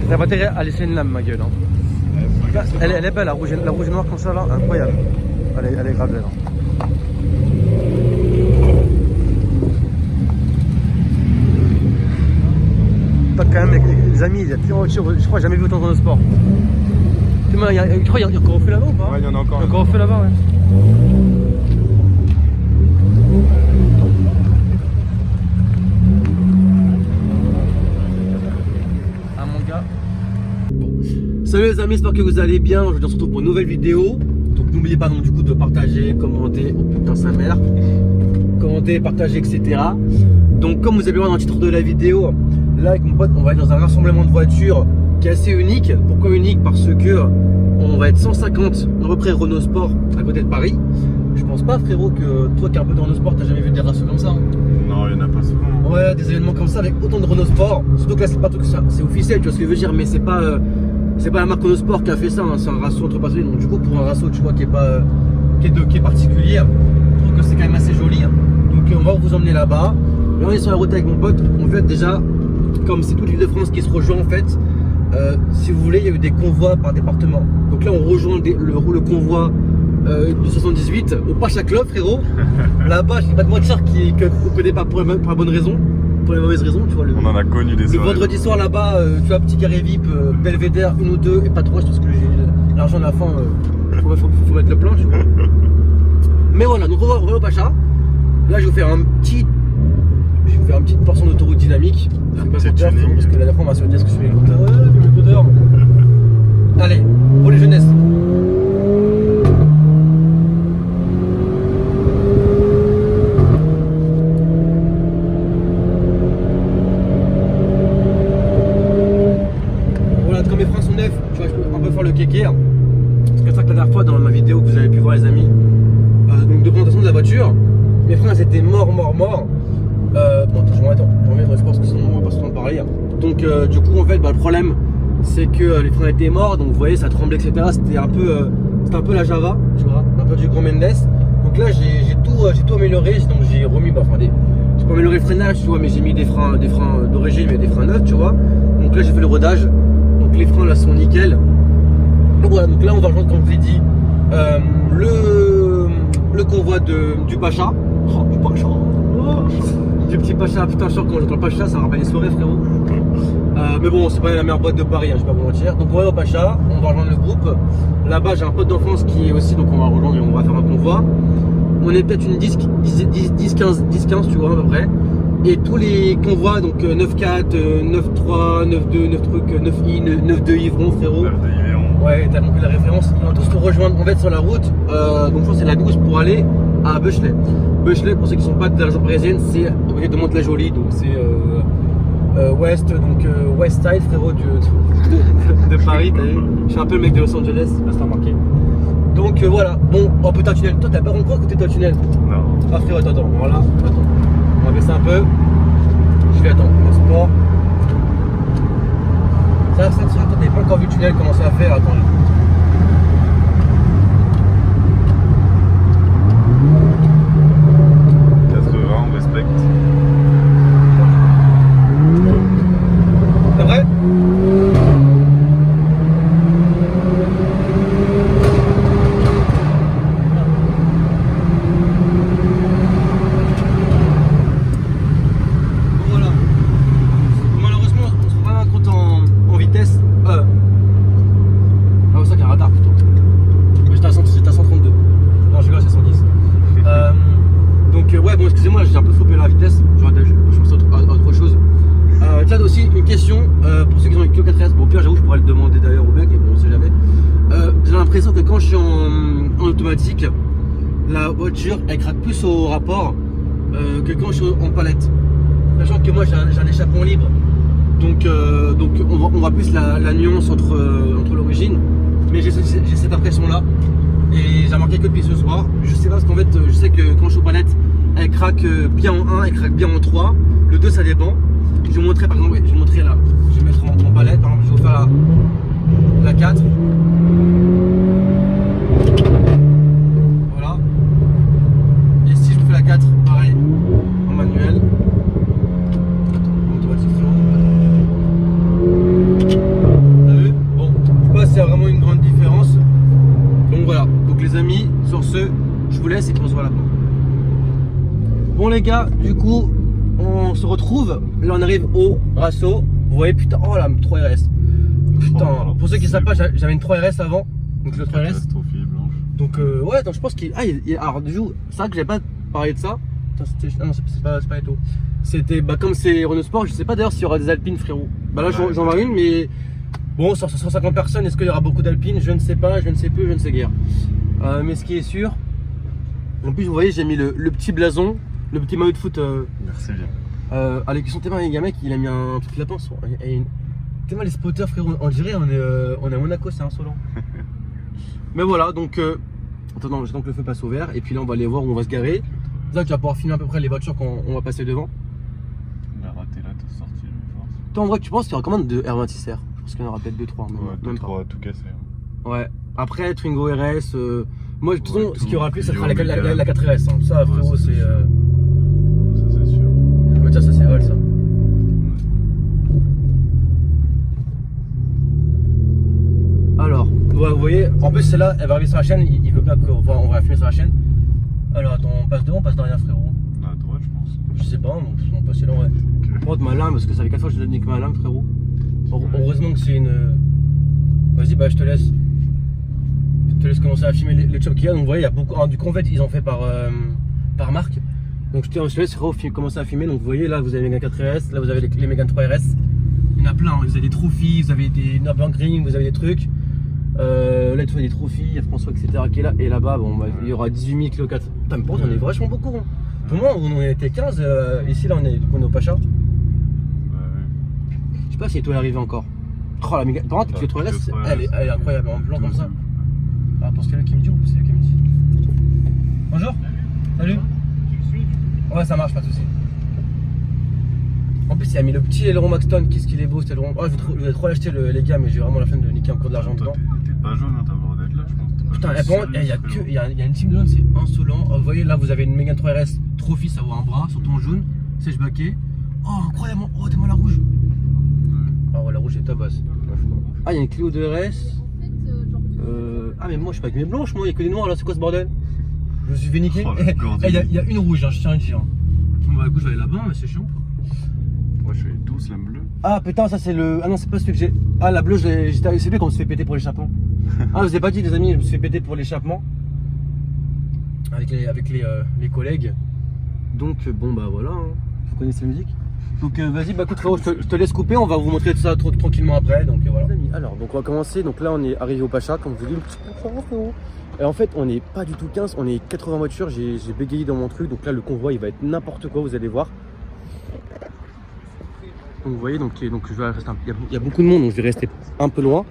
ta voiture a laissé une lame, ma gueule. Hein. Là, elle est belle, la rouge et noire comme ça, là, incroyable. Elle est grave belle. Hein. Toi, quand même, les amis, il y a plusieurs voitures, je crois que j'ai jamais vu autant dans le sport. Tu crois qu'il y a encore au feu là-bas ou pas? Ouais, il y en a encore. Il y a encore au feu là-bas, ouais. Salut les amis, j'espère que vous allez bien. Aujourd'hui on se retrouve pour une nouvelle vidéo. Donc n'oubliez pas donc du coup de partager, commenter, oh putain sa mère, commenter, partager, etc. Donc comme vous avez vu dans le titre de la vidéo, là avec mon pote on va être dans un rassemblement de voitures qui est assez unique. Pourquoi unique? Parce que on va être 150 à peu près Renault Sport à côté de Paris. Je pense pas frérot que toi qui es un peu de Renault Sport t'as jamais vu des races comme ça hein. Non, il y en a pas souvent. Ouais, des événements comme ça avec autant de Renault Sport. Surtout que là c'est pas tout que ça, c'est officiel, tu vois ce que je veux dire, mais c'est pas la marque Renault Sport qui a fait ça, hein. C'est un rasso entre passionnés. Donc du coup pour un rasso tu vois qui est particulier, je trouve que c'est quand même assez joli. Hein. Donc on va vous emmener là-bas. Là on est sur la route avec mon pote. En fait déjà, comme c'est toute l'île de France qui se rejoint en fait, si vous voulez il y a eu des convois par département. Donc là on rejoint le convoi du 78 au Pacha-Club frérot. Là-bas je ne vais pas te mentir qu'on connaît pas pour la bonne raison. Pour les mauvaises raisons, tu vois. On en a connu des soirées. Le vendredi soir là-bas, tu vois, petit carré VIP, Belvédère, une ou deux, et pas trop, parce que j'ai l'argent à la fin, faut mettre le plein, tu vois. Mais voilà, donc on va au Pacha. Là, je vais vous faire une petite portion d'autoroute dynamique. Je vais pas sortir, parce que la dernière fois, on m'a sauté, est-ce que je fais l'écouteur Allez, pour les jeunesses. Le kéké, c'est comme ça que la dernière fois dans ma vidéo que vous avez pu voir les amis, donc de présentation de la voiture, mes freins étaient morts. Bon attends, je remets dans le sport parce que sinon on va pas se en parler. Donc du coup en fait le problème c'est que les freins étaient morts, donc vous voyez ça tremblait etc. C'était un peu la Java, tu vois, un peu du Grand Mendes. Donc là j'ai tout amélioré, donc j'ai remis j'ai pas amélioré le freinage tu vois, mais j'ai mis des freins d'origine mais des freins neufs tu vois. Donc là j'ai fait le rodage, donc les freins là sont nickel. Donc voilà, donc là on va rejoindre comme je vous l'ai dit le convoi du Pacha. Oh, du Pacha. Du petit Pacha, putain je sors quand j'entends le Pacha, ça me rappelle les soirées frérot. Mais bon c'est pas la meilleure boîte de Paris, hein, je vais pas vous mentir. Donc on va au Pacha, on va rejoindre le groupe. Là-bas j'ai un pote d'enfance qui est aussi, donc on va rejoindre et on va faire un convoi. On est peut-être une 10-15 tu vois à peu près. Et tous les convois, donc 9-4, 9-3, 9-2, 9 trucs, 9i, 9-2 Yvron frérot. 9-2 Yvron. Ouais, t'as compris la référence. Ils vont tous se rejoindre, on va être sur la route. Donc je pense que c'est la 12 pour aller à Beuchelet. Beuchelet, pour ceux qui ne sont pas de la région parisienne, c'est à côté de Mantes-la-Jolie. Donc c'est West Side frérot de Paris. Je suis un peu le mec de Los Angeles, je sais pas si t'as remarqué. Donc voilà, bon, oh putain tunnel, toi t'as pas rencontré à côté de toi tunnel? Non. Ah frérot, attends, voilà, attends. On va baisser un peu. Je vais attendre. Sport. Ça, t'avais pas encore vu le tunnel commencer à faire. Attends. On respecte. C'est vrai? Excusez-moi, j'ai un peu flopé la vitesse, je pense à autre chose. Tiens aussi une question pour ceux qui ont une Clio 4S. Bon, au pire, j'avoue, je pourrais le demander d'ailleurs au mec, mais bon, on sait jamais. J'ai l'impression que quand je suis en automatique, la voiture elle craque plus au rapport que quand je suis en palette. Sachant que moi j'ai un échappement libre, donc on voit plus la nuance entre l'origine, mais j'ai cette impression là. Et j'ai remarqué que depuis ce soir, je sais pas parce qu'en fait je sais que quand je suis aux palettes elle craque bien en 1, elle craque bien en 3, le 2 ça dépend. Je vais vous montrer par exemple, je vais vous montrer là, je vais mettre en palette, par exemple je vais vous faire la 4. Voilà. Et si je vous fais la 4, pareil, en manuel. Attends, automatique frérot. les amis, sur ce, je vous laisse et puis on se voit là-bas. Bon les gars, du coup, on se retrouve. Là on arrive au Rasso. Vous voyez, putain, oh la 3RS. Putain, pour ceux qui ne savent pas, j'avais une 3RS avant. Donc le 3RS. Donc ouais, donc je pense qu'il. Alors du coup, c'est vrai que j'avais pas parlé de ça. Non, c'est pas tout. C'était comme c'est Renault Sport, je sais pas d'ailleurs s'il y aura des Alpines, frérot. Bah là j'en vois une, mais bon, sur 150 personnes, est-ce qu'il y aura beaucoup d'Alpines? Je ne sais pas, je ne sais plus, je ne sais guère. Mais ce qui est sûr, en plus vous voyez, j'ai mis le petit blason, le petit maillot de foot. Merci bien. Avec son tellement, il y a un mec, il a mis un truc lapin sur. Tellement les spotters, frérot, on dirait on est à Monaco, c'est insolent. Mais voilà, donc attends, j'attends que le feu passe au vert et puis là on va aller voir où on va se garer. Là tu vas pouvoir filmer à peu près les voitures qu'on va passer devant. On a raté là, t'as sorti, je pense. Toi en vrai tu penses qu'il y aura combien de R26R? Je pense qu'il y en aura peut-être 2-3. Ouais, 2-3 tout cassé. Ouais. Après Twingo RS, moi de toute façon ce qu'il y aura plus ça sera Clio, la 4RS. Hein. Ça frérot ouais, c'est. Ça c'est sûr. Mais tiens ça c'est vol ça. Alors, ouais, vous voyez, en plus celle-là, elle va arriver sur la chaîne, il veut pas qu'on va filmer sur la chaîne. Alors attends, on passe devant, on passe derrière frérot. À droite je pense. Je sais pas, on passe là ouais. Prends ma lame parce que ça fait 4 fois que je te nique ma lame frérot. Heureusement que c'est une... Vas-y bah je te laisse. Je te laisse commencer à filmer les jobs qu'il y a. Donc vous voyez, il y a beaucoup... du convent ils ont fait par marque. Donc je te laisse frérot commencer à filmer. Donc vous voyez là vous avez les Mégane 4RS, là vous avez les Mégane 3RS. Il y en a plein, vous avez des trophies, vous avez des Nürburgring, vous avez des trucs. Là tu vois des trophies, il y a François etc qui est là. Et là-bas bon, bah, il y aura 18 000 km. Putain mais pour on est vachement beaucoup. Hein. Pour moi on était 15, ici là on est au Pacha. Ouais. Je sais pas si toi est arrivé encore. Oh la méga. Par contre, la 3RS, elle est incroyable en blanc comme ça. Ah, attends, c'est lui qui me dit ou c'est lui qui me dit? Bonjour. Salut. Tu me suis? Ouais, ça marche, pas de soucis. En plus, il a mis le petit aileron Maxton. Qu'est-ce qu'il est beau cet aileron. Oh, je vais trop l'acheter, les gars, mais j'ai vraiment la flemme de niquer encore de l'argent dedans. T'es pas jaune, hein, t'as le droit d'être là, je pense. Putain, il y a une team de jaune, c'est insolent. Oh, vous voyez, là, vous avez une Mégane 3RS Trophy, ça vaut un bras, sur ton jaune, sèche baquet. Oh, incroyable. Oh, t'es moi la rouge. Ah ouais, la rouge est tabasse. Ah, il y a une Clio de RS. Ah, mais moi je suis pas avec mes blanches, moi il y a que des noirs là, c'est quoi ce bordel? Je me suis fait niquer. Il y a une rouge, hein, je tiens à le dire. Bon, bah écoute, je vais aller là-bas, mais c'est chiant. Moi je suis tous la bleue. Ah putain, ça c'est le. Ah non, c'est pas celui que j'ai. Ah, la bleue, c'est lui quand on se fait péter pour l'échappement. Ah, je vous ai pas dit, les amis, je me suis fait péter pour l'échappement. Avec les collègues. Donc, bon, bah voilà, hein. Vous connaissez la musique? Donc vas-y, bah écoute frérot, je te laisse couper, on va vous montrer tout ça tranquillement après, donc voilà. Alors, donc on va commencer, donc là on est arrivé au Pacha, comme je vous dis, le petit convoi frérot. Et en fait, on n'est pas du tout 15, on est 80 voitures, j'ai bégayé dans mon truc, donc là le convoi il va être n'importe quoi, vous allez voir. Donc vous voyez, donc je vais rester il y a beaucoup de monde, donc je vais rester un peu loin.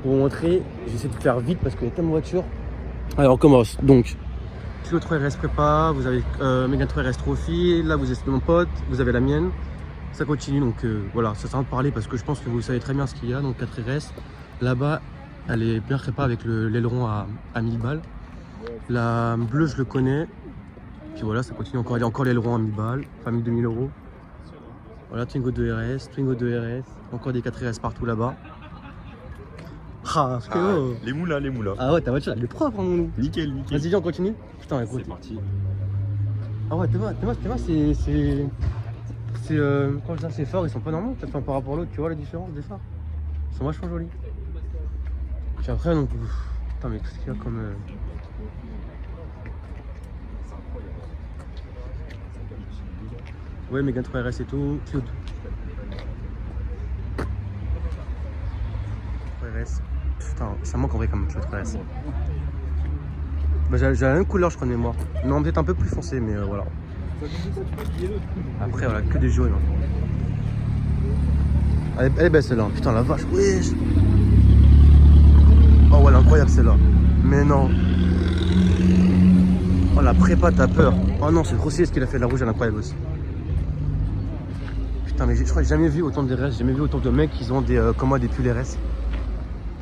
Pour vous montrer, j'essaie de faire vite parce qu'il y a tellement de voitures. Alors on commence, donc Clio 3RS prépa, vous avez Mégane 3RS Trophy, là vous êtes mon pote, vous avez la mienne. Ça continue donc voilà, ça sert à parler parce que je pense que vous savez très bien ce qu'il y a. Donc 4RS, là-bas elle est bien prépa avec l'aileron à 1000 balles. La bleue je le connais. Puis voilà, ça continue encore, il y a encore l'aileron à 1000 balles, enfin 2000 euros. Voilà, Twingo 2RS, Twingo 2RS, encore des 4RS partout là-bas. Ah, les moulas, les moulas. Ah ouais, ta voiture elle est propre, hein, nous. Nickel, nickel. Vas-y, viens, on continue. Putain, écoute. C'est parti. Ah ouais, Thomas, comment je dis, ces phares, ils sont pas normaux, enfin, par rapport à l'autre, tu vois la différence des phares? Ils sont vachement jolis. Puis après, donc, putain, mais qu'est-ce qu'il y a comme... Ouais, Mégane 3RS et tout, Claude. 3RS. Putain, ça manque en vrai comme Claude 3RS. Bah, j'ai la même couleur, je crois, de mémoire. Non, peut-être un peu plus foncé, mais voilà. Après, voilà, que des jaunes. Elle est belle celle-là, putain, la vache, wesh. Oh, ouais, elle est incroyable celle-là. Mais non. Oh, la prépa, t'as peur. Oh non, c'est grossier ce qu'il a fait, la rouge, elle est incroyable aussi. Putain, mais je crois que j'ai jamais vu autant de RS, j'ai jamais vu autant de mecs qui ont des, comme moi, des pulls RS.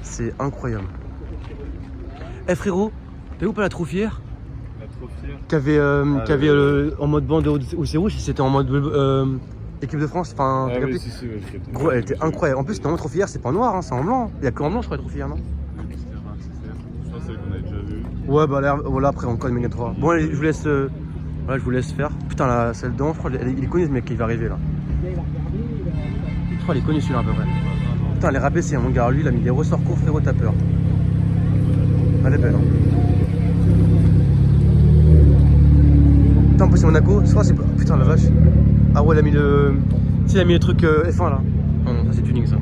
C'est incroyable. Eh frérot, t'as vu ou pas la Trophière? La Trophière Qui avait, en mode bande où c'est rouge, c'était en mode équipe de France. Enfin, ah oui, si, ouais, gros, elle était incroyable. En plus, c'était en Trophière, c'est pas en noir, hein, c'est en blanc. Il y a que en blanc, je crois, la Trophière, non? Je pense que c'est qu'on a déjà vu. Ouais, bah là, voilà, après encore une Mégane 3. Bon, allez, je vous laisse, voilà, je vous laisse faire. Putain, la celle d'en, je crois, il est connu ce mec qui va arriver là. Je crois qu'il est connu celui-là à peu près. Putain, elle est rabaissée, mon gars. Lui, il a mis des ressorts courts, frérot, t'as peur. Elle est belle, hein. Putain, en plus, c'est Monaco. Je crois que c'est pas. Putain, la vache. Ah ouais, il a mis le. Tu sais, il a mis les trucs F1 là. Non, non, ça c'est tuning ça.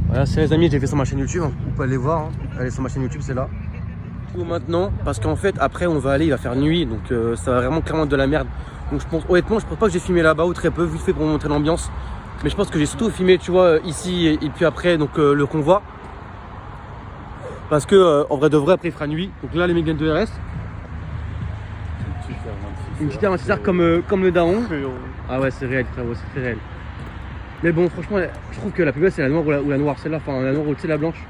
Voilà, c'est les amis, j'ai fait sur ma chaîne YouTube, hein. Vous pouvez aller voir, hein. Allez sur ma chaîne YouTube, c'est là. Tout maintenant, parce qu'en fait, après on va aller, il va faire nuit, donc ça va vraiment clairement être de la merde. Donc je pense, honnêtement, je pense pas que j'ai filmé là-bas ou très peu, vite fait pour vous montrer l'ambiance. Mais je pense que j'ai surtout filmé, tu vois, ici et puis après, donc le convoi. Parce que en vrai de vrai, après il fera nuit. Donc là, les Mégane 2 RS. Une petite R26R comme le daron. Ah ouais, c'est réel, frérot, c'est très réel. Mais bon, franchement, je trouve que la plus belle c'est la noire ou la noire, celle-là, enfin la noire ou tu sais la blanche.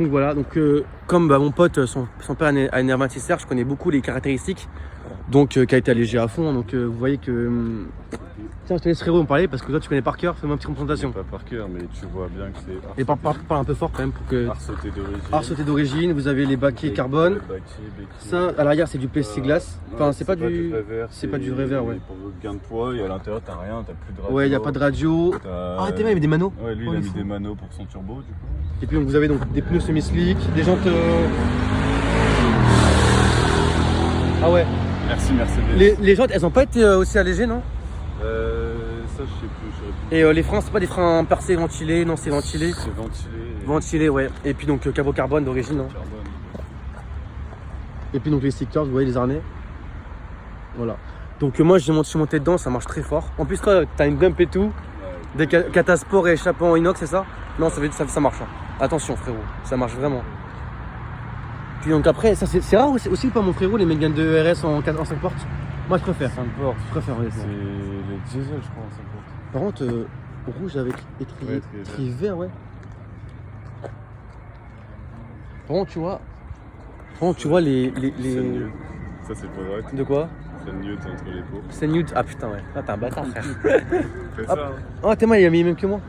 Donc voilà, donc comme mon pote, son père a une R26R, je connais beaucoup les caractéristiques, donc qui a été allégé à fond, donc vous voyez que... Tiens, je te laisse Frérot me parler parce que toi tu connais par cœur, fais-moi une petite présentation. Pas par cœur, mais tu vois bien que c'est... Et parle un peu fort quand même pour que... Arceauté d'origine. Arceauté d'origine, vous avez les baquets carbone. Ça, à l'arrière c'est du plexiglas. Enfin, c'est pas du vrai verre, ouais. Pour le gain de poids, et à l'intérieur t'as rien, t'as plus de radio. Ouais, il n'y a pas de radio. Ah, t'es mal, il y avait des manos. Ouais, lui il a mis des manos pour son turbo du coup. Et puis donc, vous avez donc des pneus semi-slick, des jantes... Ah ouais. Merci Mercedes. Les jantes, elles ont pas été aussi allégées, non? Ça je sais plus. Et les freins, c'est pas des freins percés ventilés, non c'est ventilé. C'est ventilé. Ventilé, ouais. Et puis donc capot carbone d'origine. Hein. Carbone. Et puis donc les stickers, vous voyez les harnais. Voilà. Donc moi je suis monté dedans, ça marche très fort. En plus toi, t'as une bump et tout. Des catasports et échappants en inox, c'est ça? Non, ça marche. Hein. Attention frérot, ça marche vraiment. Puis donc après, ça c'est rare aussi ou pas mon frérot, les Mégane 2 RS en 5 portes? Moi je préfère. 5 portes. Je préfère honnêtement. C'est les diesel je crois en 5 portes. Par contre, rouge avec étrier vert, ouais. Par contre, tu vois les... Ça c'est pour droite. De quoi? C'est le newt entre les pots. C'est Newt. Ah putain, ouais. Là, t'es un bâtard, frère. Fais ça. Ah, t'es mal, il a mis même que moi.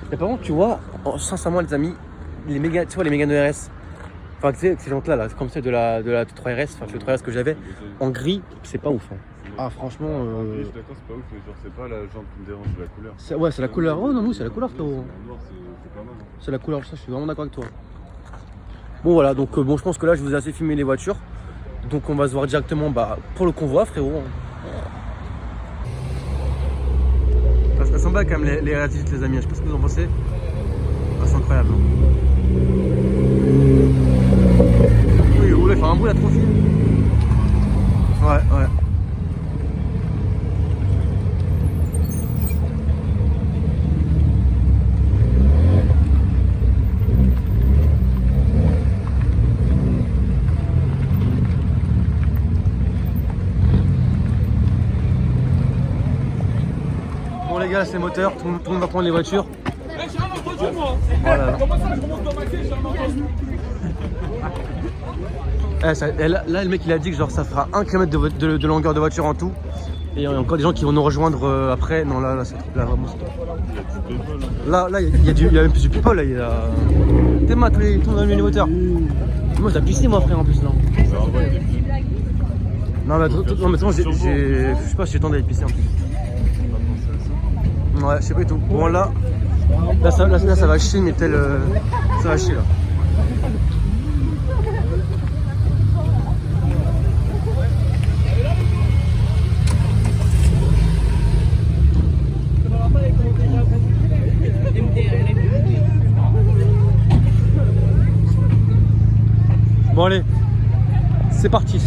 Mais par contre, tu vois, sincèrement, les amis, tu vois, les Mégane 2 RS. Enfin, tu sais, ces jantes-là, là, comme celle de la 3 RS, enfin, le 3 RS que j'avais, en gris, c'est pas ouf. Hein. Ah, franchement. Je suis d'accord, c'est pas ouf, mais genre, c'est pas la jante qui me dérange, c'est la couleur. Ouais, c'est la couleur. Oh non, nous, c'est la couleur, frérot. En noir, c'est pas mal. C'est la couleur, ça, je suis vraiment d'accord avec toi. Bon, voilà, donc, bon, je pense que là, je vous ai assez filmé les voitures. Donc, on va se voir directement pour le convoi, frérot. Elles sont belles quand même, les R18, les amis. Je sais pas ce que vous en pensez. Elles sont incroyables. Oui, roulez, faire un bout, la trop fine. Ouais. Bon les gars, c'est le moteur, tout le monde va prendre les voitures. Voilà. Là, le mec il a dit que genre ça fera 1 km de longueur de voiture en tout. Et il y a encore des gens qui vont nous rejoindre après. Non, là, c'est vraiment stop. Là, il y a même plus du people. Là, il y a... T'es mat, tout le monde a mis les moteurs. Moi, j'ai pissé, moi, frère, en plus, là. Non, mais attends, je sais pas si j'ai le temps d'aller pisser en plus. Ouais, je sais pas du tout. Bon, là, ça va chier, mais tel. Ça va chier, là. Bon allez, c'est parti.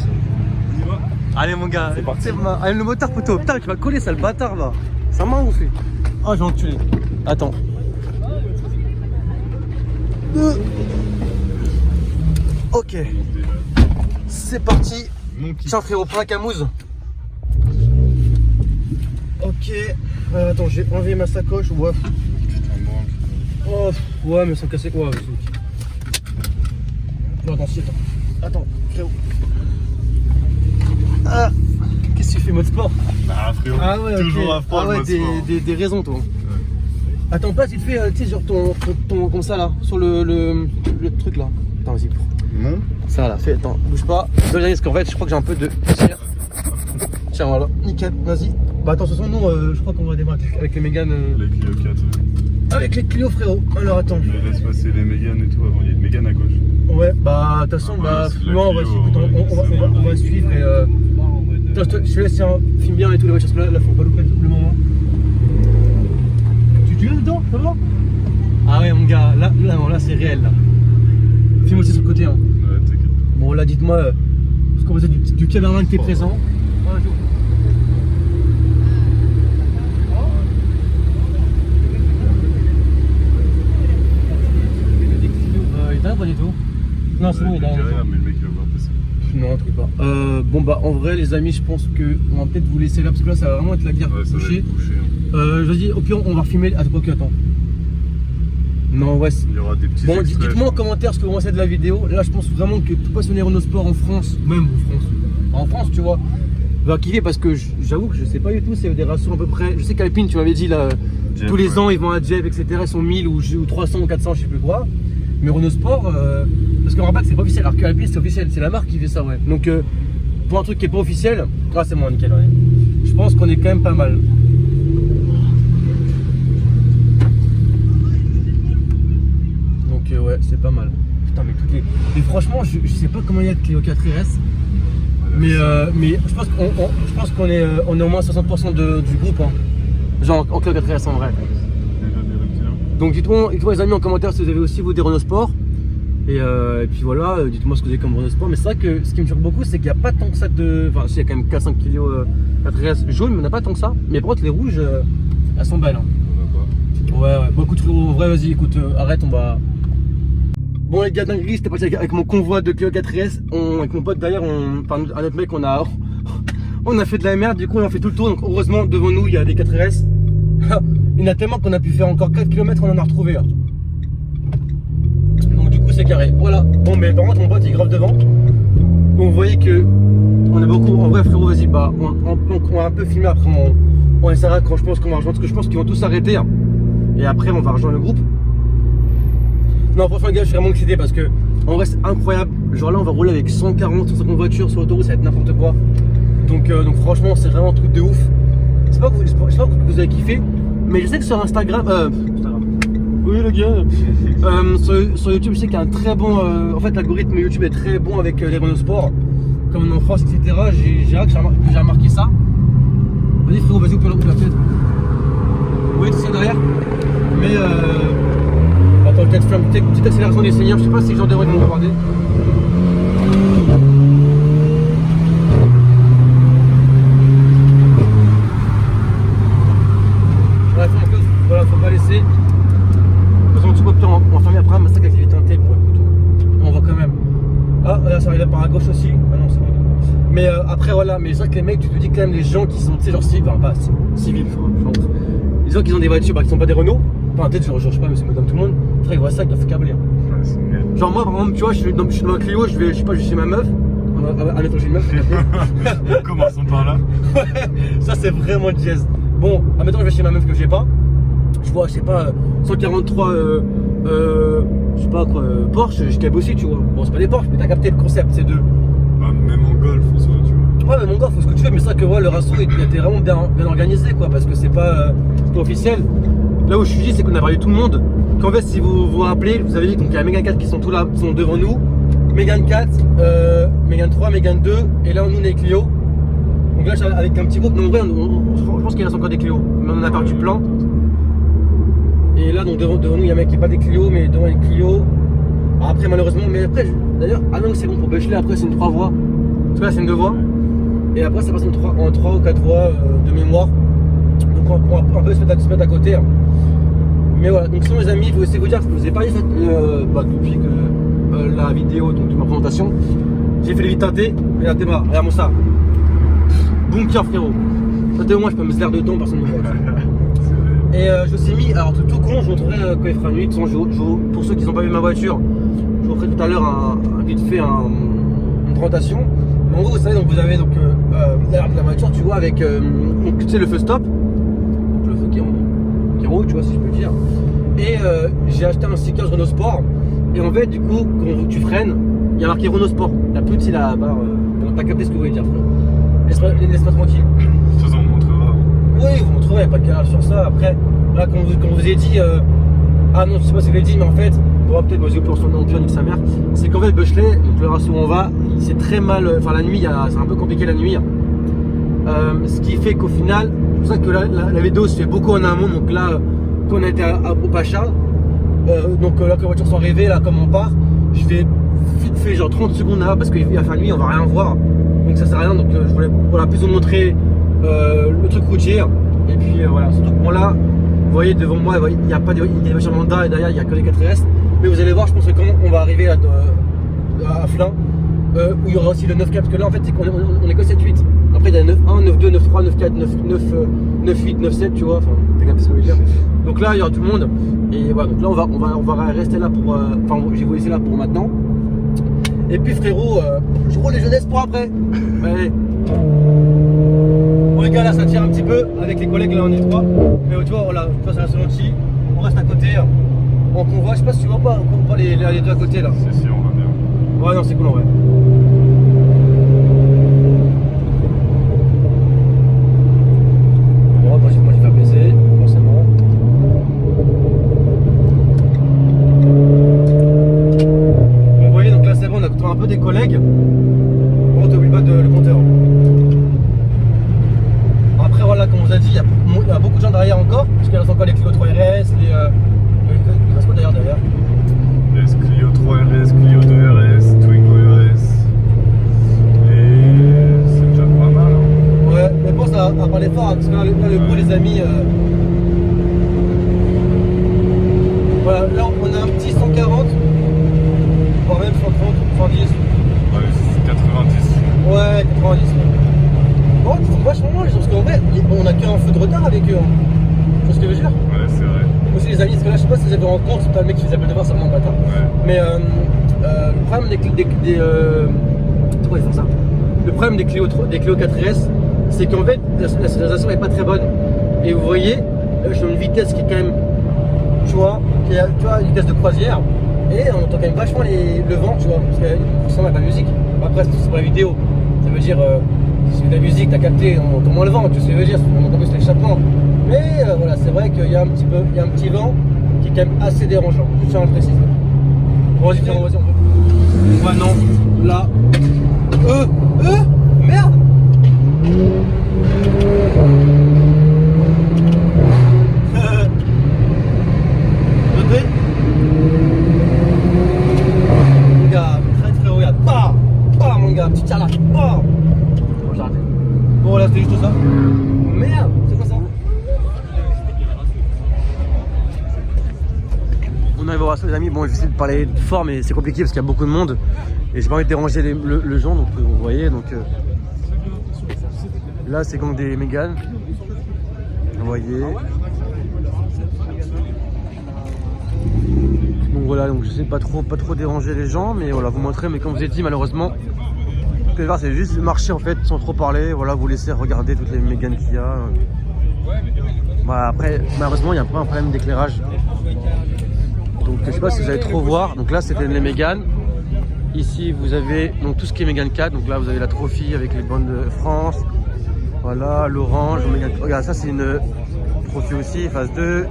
On y va. Allez mon gars, c'est parti. Allez le moteur poteau, putain tu vas coller ça le bâtard va. Ça m'a gonflé. Oh j'ai enculé. Attends. Ok. C'est parti. Tiens frérot, prends la camouze. Ok. Attends, j'ai enlevé ma sacoche. Ouais. Oh, ouais mais sans casser quoi. Non, attends, si, attends, frérot. Ah, qu'est-ce que tu fais, mode sport? Ah frérot, Ah ouais, toujours ok. à froid, Ah ouais, le mode sport. des raisons, toi. Attends, pas, tu te fais, tu sais, genre ton, comme ça là, sur le truc là. Attends, vas-y. Non. Ça là, fais, attends, bouge pas. Parce qu'en fait, je crois que j'ai un peu de poussière. Tiens, voilà, nickel, vas-y. Bah attends, de toute façon, nous, je crois qu'on va démarrer avec les Mégane. Les Clio 4. Avec les Clio, frérot. Alors attends. Mais laisse passer les Mégane et tout avant, il y a une Mégane à gauche. Ouais, bah de toute façon, Ah, bah, c'est la non, on va, Clio, écoute, on va suivre et. Attends, je te laisse, tiens, filme bien et tout les voitures, parce que là, faut pas louper le moment. Tu es dedans, ça va? Ah ouais, mon gars, là c'est réel là. Filme aussi sur le côté, hein. Ouais, t'inquiète. Bon, là, dites-moi, ce qu'on va dire du cameraman qui est présent. Il t'arrive pas du tout? Non, c'est bon, il arrive. Derrière, mais le mec il va voir passer. Non, truc pas. Bon, bah, en vrai, les amis, je pense qu'on va peut-être vous laisser là parce que là, ça va vraiment être la guerre Ouais, ça va couchée. être bouché. Hein. Vas-y, au pire, on va refilmer. Attends, ok, attends. Non, ouais. Il y aura des petits Bon, extraits, dites-moi en je commentaire ce que vous pensez de la vidéo. Là, je pense vraiment que tout passionné Renault Sport en France, même en France, tu vois, va kiffer parce que j'avoue que je sais pas du tout, c'est des ratios à peu près. Je sais qu'Alpine, tu m'avais dit là, Jeep, tous les ouais. ans ils vont à Jeep, etc. Ils sont 1000 ou 300 ou 400, je sais plus quoi. Mais Renault Sport, parce qu'on rappelle que c'est pas officiel, alors que Alpine c'est officiel, c'est la marque qui fait ça, ouais. Donc pour un truc qui est pas officiel, c'est moi, nickel, ouais. Je pense qu'on est quand même pas mal. Donc ouais, c'est pas mal. Putain, mais toutes les. Mais franchement, je sais pas comment il y a de Clio 4 RS. Mais je pense qu'on est, on est au moins 60% du groupe, hein. Genre en Clio 4 RS en vrai. Déjà des reptiles. Donc dites-moi les amis en commentaire si vous avez aussi vous des Renault Sport. Et puis voilà, dites-moi ce que vous avez comme Renault Sport. Mais c'est vrai que ce qui me choque beaucoup, c'est qu'il n'y a pas tant que ça de. Enfin, si, il y a quand même 4-5 Clio 4RS jaunes, mais on n'a pas tant que ça. Mais par contre, les rouges, elles sont belles, hein. On va pas. Ouais, beaucoup trop. En vrai, vas-y, écoute, arrête, on va. Bon, les gars, dinguerie, c'était parti avec mon convoi de Clio 4RS. Avec mon pote d'ailleurs, enfin, un autre mec, on a fait de la merde, du coup, on a fait tout le tour. Donc, heureusement, devant nous, il y a des 4RS. Il y en a tellement qu'on a pu faire encore 4 km, on en a retrouvé. Là. Donc, du coup, c'est carré. Voilà. Bon, mais par contre, mon pote, il est grave devant. Donc, vous voyez que on a beaucoup. En vrai, frérot, vas-y, bah, on va un peu filmer. Après, on essaiera quand je pense qu'on va rejoindre. Parce que je pense qu'ils vont tous s'arrêter. Hein. Et après, on va rejoindre le groupe. Non, franchement, les gars, je suis vraiment excité parce que en vrai, c'est incroyable. Genre là, on va rouler avec 140, 150 voitures sur l'autoroute, ça va être n'importe quoi. Donc franchement, c'est vraiment un truc de ouf. Je sais pas que vous avez kiffé, mais je sais que sur Instagram. Oui, le gars. Sur YouTube, je sais qu'il y a un très bon. En fait, l'algorithme YouTube est très bon avec les Renault Sport, comme en France, etc. J'ai remarqué ça. Vas-y, frérot, vas-y, ouvre la fenêtre. Oui, tu sais derrière. Mais attends, peut-être faire une petite accélération des seigneurs, je sais pas si les gens devraient me regarder. Voilà, faut pas laisser. De toute façon, tu peux peut-être en fermer après, mais c'est ça qu'elle est teintée pour écoute. On voit quand même. Ah, là, ça arrive par à gauche aussi. Ah non, c'est bon. Mais après, voilà, mais c'est vrai que les mecs, tu te dis quand même, les gens qui sont, tu sais, genre civils, enfin pas civils, les gens qui ont des voitures, qui sont pas des Renault. Enfin, peut-être, genre, je sais pas, mais c'est madame tout le monde. Frère, ils voient ça, ils doivent câbler. Hein. Ouais, c'est mieux. Genre, moi, par exemple, tu vois, je suis dans un Clio, je sais pas, je vais chez ma meuf. Admettons, j'ai une meuf. Commençons par là. Ça, c'est vraiment jazz. Bon, admettons, je vais chez ma meuf que j'ai pas. Je vois, je sais pas, 143, je sais pas quoi, Porsche, je câble aussi, tu vois. Bon, c'est pas des Porsche, mais t'as capté le concept, c'est deux. Bah, même en golf, en soi, tu vois. Ouais, mais mon gars, faut ce que tu veux, mais c'est vrai que ouais, le ratio, il était vraiment bien organisé, quoi, parce que c'est pas officiel. Là où je suis dit, c'est qu'on a parlé tout le monde. Qu'en fait, si vous vous rappelez, vous avez dit qu'il y a Mégane 4 qui sont tous là, qui sont devant nous. Mégane 4, Mégane 3, Mégane 2, et là, nous, on est Clio. Donc là, avec un petit groupe, donc en vrai, je pense qu'il reste encore des Clio, mais on en a perdu plein. Et là, donc devant nous, il y a un mec qui n'est pas des Clio, mais devant les Clio. Alors après, malheureusement, mais après, d'ailleurs, ah non, c'est bon pour Bechley, après, c'est une 3 voies. Parce que là, c'est une 2 voies. Et après, ça passe en 3 ou 4 voies de mémoire. Donc, on peut se mettre à côté. Hein. Mais voilà, donc sinon, les amis, je vais essayer de vous dire que je vous ai parlé depuis que la vidéo donc, de ma présentation. J'ai fait les vitres teintées. Regardez-moi, regarde-moi ça. Bunker, frérot. Ça, au moins, je peux me se l'air dedans, personne ne me voit. Et je me suis mis, alors tout con, je vous montrerai quand il fera nuit. Pour ceux qui n'ont pas vu ma voiture, je vous ferai tout à l'heure vite fait une présentation. En gros, vous savez, donc vous avez donc l'arrière de la voiture, tu vois, avec donc, tu sais, le feu stop, donc le feu qui roule, tu vois, si je peux dire. Et j'ai acheté un sticker Renault Sport. Et en fait, du coup, quand tu freines, il y a marqué Renault Sport. La plus c'est la barre. Bon, t'as capté ce que vous voulez dire, frère. Laisse-moi tranquille. De toute façon, on montrera. Oui, vous montrerez, il n'y a pas de carrage sur ça. Après, là, quand vous ai dit. Ah non, je sais pas si vous l'avez dit, mais en fait, on pourra peut-être bosser pour son nom, nique sa mère. C'est qu'en fait, Beuchley, donc le race où on va, c'est très mal. Enfin, la nuit, c'est un peu compliqué la nuit. Ce qui fait qu'au final, c'est pour ça que la vidéo se fait beaucoup en amont. Donc là, quand on a été au Pacha, donc là, que les voitures sont arrivées, là, comme on part, je vais vite fait genre 30 secondes là, parce qu'il va faire nuit, on va rien voir. Donc ça sert à rien. Donc je voulais voilà, plus vous montrer le truc routier. Et puis voilà, surtout que moi là. Vous voyez devant moi, il n'y a pas de voitures Honda et derrière il n'y a que les 4S. Mais vous allez voir, je pense que quand on va arriver à Flins, où il y aura aussi le 9-4, parce que là en fait c'est qu'on est que 7-8. Après il y a 9-1, 9-2, 9-3, 9-4, 9-8, 9-7, tu vois, enfin t'as capté ce que je veux dire. Donc là il y aura tout le monde. Et voilà, donc là on va rester là pour. Enfin je vais vous laisser là pour maintenant. Et puis frérot, je roule les jeunesses pour après. Allez. Bon les gars là ça tire un petit peu avec les collègues là on est trois. Mais tu vois voilà, je passe à la Solonti, on reste à côté en convoi, je sais pas si tu vois pas les deux à côté là. Si on va bien. Ouais non c'est cool en vrai. Bon moi je vais faire baiser, forcément. Bon vous voyez donc là c'est bon, on a un peu des collègues. Bon t'oublies pas le compteur. Après voilà comme on vous a dit, il y a beaucoup de gens derrière encore, parce qu'il reste encore les Clio 3 RS, il reste quoi derrière Les Clio 3 RS, Clio 2 RS, Twingo RS. Et c'est déjà pas mal. Hein. Ouais, mais pense à parler fort, hein, parce que là le bruit les amis. Voilà, là on a un petit 140, voire même 130, 110. Ouais, 90. Ouais, 90. Bon, ils sont vachement loin les gens, parce qu'en vrai, on a qu'un feu de retard avec eux. Hein. Tu vois ce que je veux dire? Ouais, c'est vrai. Aussi les amis, parce que là je sais pas si vous avez rendu compte, c'est pas le mec qui faisait appel de voir, ça me bâtard. Ouais. Mais le problème c'est quoi ils font ça? Le problème des Clio 4S, c'est qu'en fait la sonorisation est pas très bonne. Et vous voyez, je suis à une vitesse qui est quand même, tu vois, une vitesse de croisière. Et on entend quand même vachement le vent, tu vois, parce que forcément avec la musique. Après c'est pour la vidéo, ça veut dire c'est de la musique, t'as capté, on entend moins le vent, tu sais ce que je veux dire, on entend plus l'échappement. Mais voilà, c'est vrai qu'il y a un petit vent qui est quand même assez dérangeant, je tiens à le préciser. Bon, vas-y, on peut. Ouais, non, là. Merde! Notez. Mon gars, très haut, regarde. Bah, mon gars, petit tir là. Bah. Bon, j'ai raté. Bon, là, c'était juste ça. Merde, c'est quoi ça? On arrive au resto les amis, bon je vais essayer de parler fort mais c'est compliqué parce qu'il y a beaucoup de monde et j'ai pas envie de déranger le gens donc vous voyez donc là c'est comme des Mégane, vous voyez donc voilà donc j'essaie de pas trop déranger les gens mais voilà vous montrer mais comme je vous ai dit malheureusement ce que je vais faire c'est juste marcher en fait sans trop parler, voilà vous laisser regarder toutes les Mégane qu'il y a. Voilà, après malheureusement il y a un problème d'éclairage. Donc je sais pas si vous allez trop voir, donc là c'était les Mégane. Ici vous avez donc tout ce qui est Mégane 4, donc là vous avez la Trophy avec les bandes de France. Voilà, l'orange, regarde ça c'est une Trophy aussi, phase 2,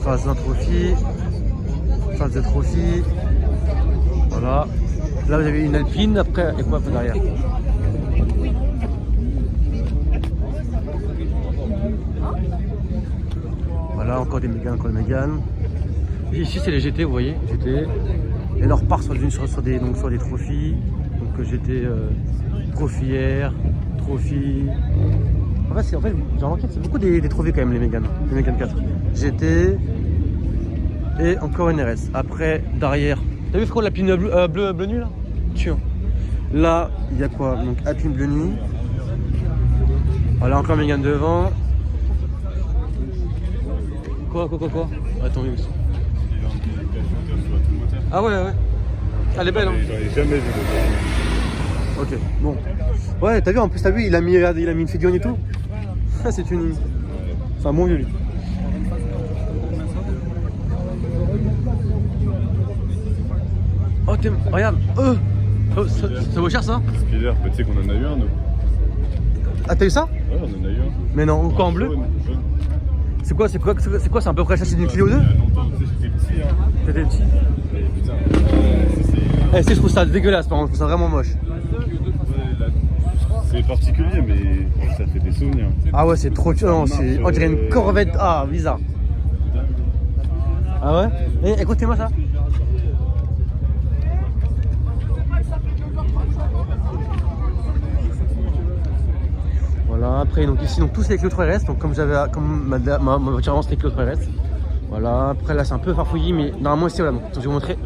phase 1 Trophy, phase 2 Trophy. Voilà. Là vous avez une Alpine, après et quoi un peu derrière. Voilà, encore des Mégane, Ici c'est les GT, vous voyez, GT. Et là on repart sur des trophies. Donc GT Trophy R, Trophy. En fait j'ai remarqué que c'est beaucoup des trophies quand même les Mégane 4. GT et encore une RS. Après derrière. T'as vu frérot la pine bleu nuit là? Tiens. Là il y a quoi? Donc Alpine bleu nuit. Voilà encore Mégane devant. Quoi? Attends, oui aussi. Ah ouais. Elle est belle, hein. J'en ai jamais vu de Ok, bon. Ouais, t'as vu, en plus, il a mis une figurine et tout. Ah, c'est une... C'est un bon vieux, lui. Oh, regarde, ça vaut cher, ça? Spiller, tu sais qu'on en a eu un, nous. Ah, t'as eu ça? Ouais, on en a eu un. Mais non, quoi, en bleu? Jaune. C'est quoi, c'est à peu près ça, c'est d'une Clio 2? Il y a longtemps, tu sais, j'étais petit, hein. T'étais petit. Mais putain, Eh, si, je trouve ça dégueulasse, par contre, je trouve ça vraiment moche. c'est particulier, mais ça fait des souvenirs. Ah ouais, c'est trop chiant, c'est... On dirait une Corvette, ah, bizarre. Ah ouais? Eh, écoutez-moi ça. Voilà, après donc ici donc tous les Clio 3RS, donc comme ma voiture avant c'était Clio 3RS. Voilà, après là c'est un peu farfouillis mais normalement ici voilà, donc je vais vous montrer.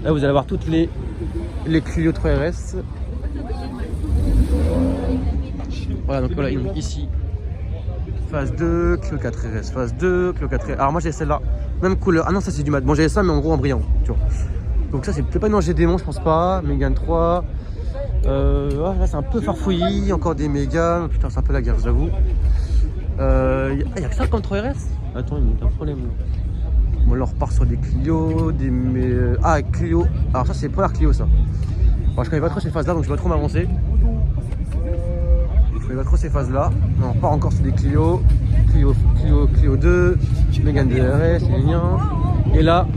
Là vous allez avoir toutes les Clio 3RS. Voilà donc voilà donc, ici phase 2, Clio 4RS, phase 2, Clio 4RS. Alors moi j'ai celle-là, même couleur. Ah non ça c'est du mat. Bon j'avais ça mais en gros en brillant, tu vois. Donc ça c'est peut-être pas une Angers démon je pense pas, Mégane 3. Là c'est un peu farfouillis, encore des Méganes, putain c'est un peu la guerre j'avoue. Y'a que ça comme 3RS? Attends il y a un problème. Bon là on repart sur des Clio, ah Clio, alors ça c'est Polar Clio ça. Alors, je connais pas trop ces phases là donc je vais pas trop m'avancer. Je connais pas trop ces phases là. On repart encore sur des Clio 2, Mégane DRS, les miens. Et là,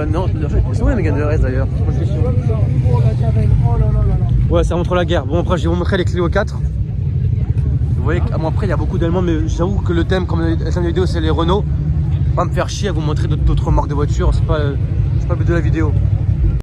non, en fait, c'est où la Mégane DRS d'ailleurs? Ouais, ça montre la guerre. Bon, après, je vais vous montrer les Clio 4. Vous voyez, bon, après, il y a beaucoup d'Allemands, mais j'avoue que le thème, comme la chaîne de vidéo, c'est les Renault. Pas me faire chier à vous montrer d'autres marques de voitures, c'est pas le but de la vidéo.